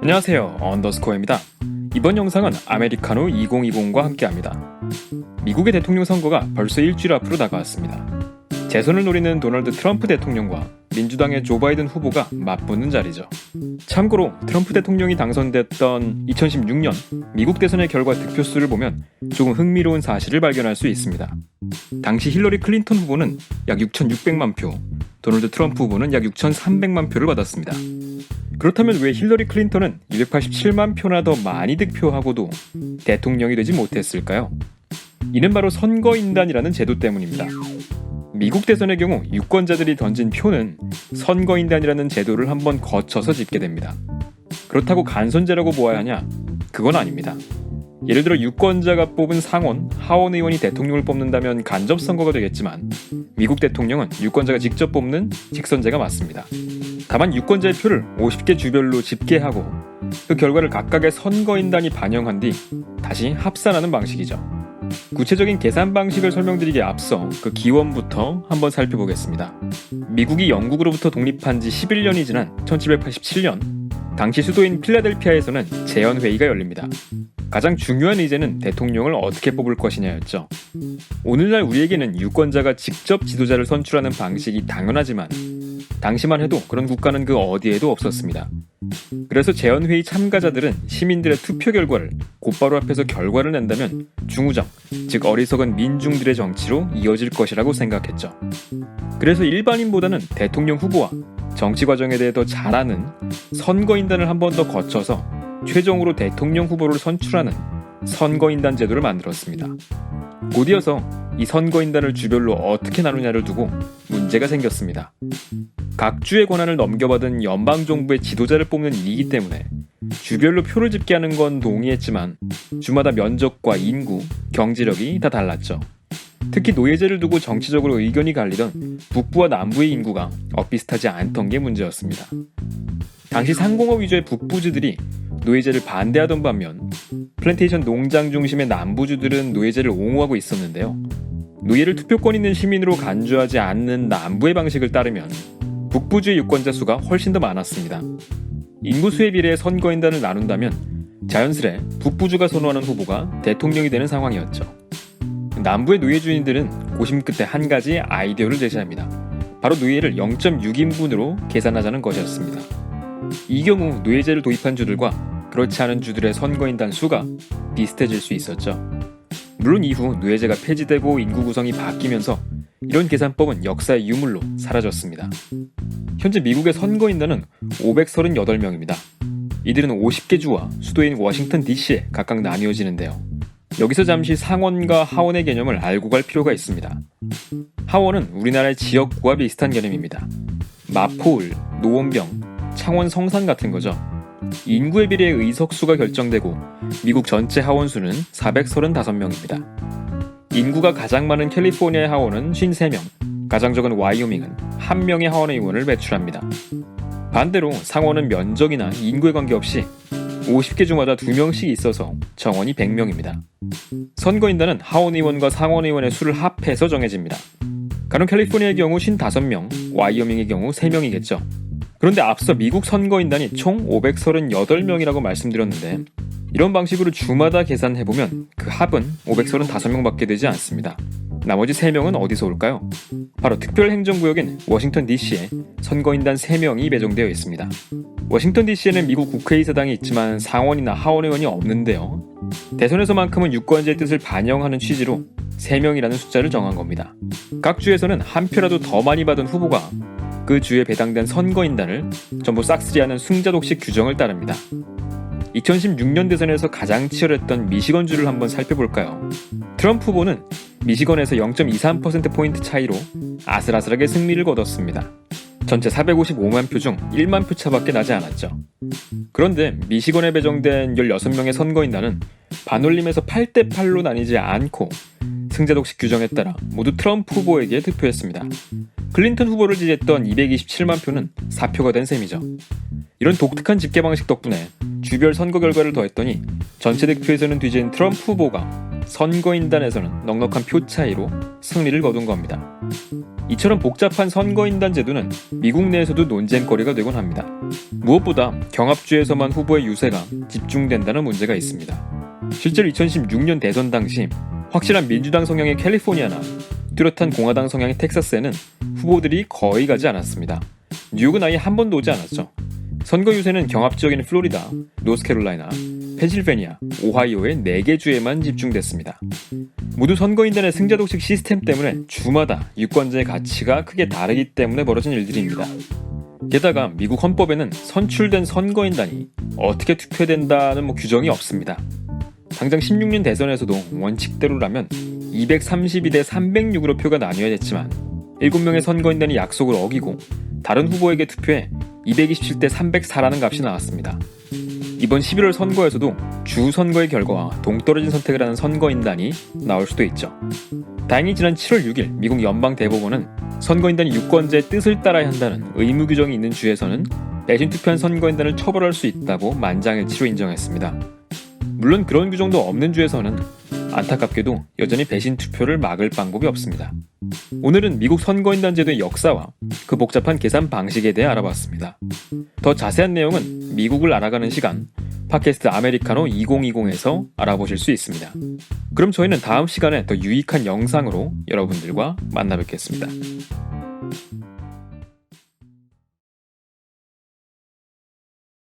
안녕하세요, 언더스코어입니다. 이번 영상은 아메리카노 2020과 함께합니다. 미국의 대통령 선거가 벌써 일주일 앞으로 다가왔습니다. 재선을 노리는 도널드 트럼프 대통령과 민주당의 조 바이든 후보가 맞붙는 자리죠. 참고로 트럼프 대통령이 당선됐던 2016년 미국 대선의 결과 득표수를 보면 조금 흥미로운 사실을 발견할 수 있습니다. 당시 힐러리 클린턴 후보는 약 6,600만 표, 도널드 트럼프 후보는 약 6,300만 표를 받았습니다. 그렇다면 왜 힐러리 클린턴은 287만 표나 더 많이 득표하고도 대통령이 되지 못했을까요? 이는 바로 선거인단이라는 제도 때문입니다. 미국 대선의 경우 유권자들이 던진 표는 선거인단이라는 제도를 한번 거쳐서 집게 됩니다. 그렇다고 간선제라고 보아야 하냐? 그건 아닙니다. 예를 들어 유권자가 뽑은 상원, 하원 의원이 대통령을 뽑는다면 간접선거가 되겠지만 미국 대통령은 유권자가 직접 뽑는 직선제가 맞습니다. 다만 유권자의 표를 50개 주별로 집계하고 그 결과를 각각의 선거인단이 반영한 뒤 다시 합산하는 방식이죠. 구체적인 계산 방식을 설명드리기에 앞서 그 기원부터 한번 살펴보겠습니다. 미국이 영국으로부터 독립한 지 11년이 지난 1787년 당시 수도인 필라델피아에서는 재헌회의가 열립니다. 가장 중요한 의제는 대통령을 어떻게 뽑을 것이냐였죠. 오늘날 우리에게는 유권자가 직접 지도자를 선출하는 방식이 당연하지만 당시만 해도 그런 국가는 그 어디에도 없었습니다. 그래서 재헌회의 참가자들은 시민들의 투표 결과를 곧바로 앞에서 결과를 낸다면 중우정, 즉 어리석은 민중들의 정치로 이어질 것이라고 생각했죠. 그래서 일반인보다는 대통령 후보와 정치 과정에 대해 더 잘 아는 선거인단을 한 번 더 거쳐서 최종으로 대통령 후보를 선출하는 선거인단 제도를 만들었습니다. 곧이어서 이 선거인단을 주별로 어떻게 나누냐를 두고 문제가 생겼습니다. 각 주의 권한을 넘겨받은 연방정부의 지도자를 뽑는 일이기 때문에 주별로 표를 집계하는 건 동의했지만 주마다 면적과 인구, 경제력이 다 달랐죠. 특히 노예제를 두고 정치적으로 의견이 갈리던 북부와 남부의 인구가 엇비슷하지 않던 게 문제였습니다. 당시 상공업 위주의 북부주들이 노예제를 반대하던 반면 플랜테이션 농장 중심의 남부주들은 노예제를 옹호하고 있었는데요. 노예를 투표권 있는 시민으로 간주하지 않는 남부의 방식을 따르면 북부주의 유권자 수가 훨씬 더 많았습니다. 인구수에 비례해 선거인단을 나눈다면 자연스레 북부주가 선호하는 후보가 대통령이 되는 상황이었죠. 남부의 노예주인들은 고심 끝에 한 가지 아이디어를 제시합니다. 바로 노예를 0.6인분으로 계산하자는 것이었습니다. 이 경우 노예제를 도입한 주들과 그렇지 않은 주들의 선거인단 수가 비슷해질 수 있었죠. 물론 이후 노예제가 폐지되고 인구 구성이 바뀌면서 이런 계산법은 역사의 유물로 사라졌습니다. 현재 미국의 선거인단은 538명입니다. 이들은 50개 주와 수도인 워싱턴 DC에 각각 나뉘어지는데요. 여기서 잠시 상원과 하원의 개념을 알고 갈 필요가 있습니다. 하원은 우리나라의 지역구와 비슷한 개념입니다. 마포을, 노원병, 창원 성산 같은 거죠. 인구에 비례해 의석수가 결정되고 미국 전체 하원수는 435명입니다. 인구가 가장 많은 캘리포니아의 하원은 53명, 가장 적은 와이오밍은 1명의 하원 의원을 배출합니다. 반대로 상원은 면적이나 인구에 관계없이 50개 주마다 2명씩 있어서 정원이 100명입니다. 선거인단은 하원의원과 상원의원의 수를 합해서 정해집니다. 가령 캘리포니아의 경우 55명, 와이오밍의 경우 3명이겠죠. 그런데 앞서 미국 선거인단이 총 538명이라고 말씀드렸는데 이런 방식으로 주마다 계산해보면 그 합은 535명밖에 되지 않습니다. 나머지 3명은 어디서 올까요? 바로 특별행정구역인 워싱턴 DC에 선거인단 3명이 배정되어 있습니다. 워싱턴 DC에는 미국 국회의사당이 있지만 상원이나 하원의원이 없는데요. 대선에서만큼은 유권자의 뜻을 반영하는 취지로 3명이라는 숫자를 정한 겁니다. 각 주에서는 한 표라도 더 많이 받은 후보가 그 주에 배당된 선거인단을 전부 싹쓸이하는 승자독식 규정을 따릅니다. 2016년 대선에서 가장 치열했던 미시건주를 한번 살펴볼까요? 트럼프 후보는 미시건에서 0.23%포인트 차이로 아슬아슬하게 승리를 거뒀습니다. 전체 455만 표 중 1만 표 차밖에 나지 않았죠. 그런데 미시건에 배정된 16명의 선거인단은 반올림에서 8대8로 나뉘지 않고 승자독식 규정에 따라 모두 트럼프 후보에게 득표했습니다. 클린턴 후보를 지지했던 227만 표는 4표가 된 셈이죠. 이런 독특한 집계 방식 덕분에 주별 선거 결과를 더했더니 전체 득표에서는 뒤진 트럼프 후보가 선거인단에서는 넉넉한 표 차이로 승리를 거둔 겁니다. 이처럼 복잡한 선거인단 제도는 미국 내에서도 논쟁거리가 되곤 합니다. 무엇보다 경합주에서만 후보의 유세가 집중된다는 문제가 있습니다. 실제로 2016년 대선 당시 확실한 민주당 성향의 캘리포니아나 뚜렷한 공화당 성향의 텍사스에는 후보들이 거의 가지 않았습니다. 뉴욕은 아예 한 번도 오지 않았죠. 선거 유세는 경합 지역인 플로리다, 노스캐롤라이나, 펜실베니아, 오하이오의 4개 주에만 집중됐습니다. 모두 선거인단의 승자독식 시스템 때문에 주마다 유권자의 가치가 크게 다르기 때문에 벌어진 일들입니다. 게다가 미국 헌법에는 선출된 선거인단이 어떻게 투표된다는 규정이 없습니다. 당장 16년 대선에서도 원칙대로라면 232대 306으로 표가 나뉘어야 됐지만 7명의 선거인단이 약속을 어기고 다른 후보에게 투표해 227대 304라는 값이 나왔습니다. 이번 11월 선거에서도 주 선거의 결과와 동떨어진 선택을 하는 선거인단이 나올 수도 있죠. 다행히 지난 7월 6일 미국 연방대법원은 선거인단이 유권자의 뜻을 따라야 한다는 의무 규정이 있는 주에서는 배신 투표한 선거인단을 처벌할 수 있다고 만장일치로 인정했습니다. 물론 그런 규정도 없는 주에서는 안타깝게도 여전히 배신 투표를 막을 방법이 없습니다. 오늘은 미국 선거인단 제도의 역사와 그 복잡한 계산 방식에 대해 알아봤습니다. 더 자세한 내용은 미국을 알아가는 시간 팟캐스트 아메리카노 2020에서 알아보실 수 있습니다. 그럼 저희는 다음 시간에 더 유익한 영상으로 여러분들과 만나 뵙겠습니다.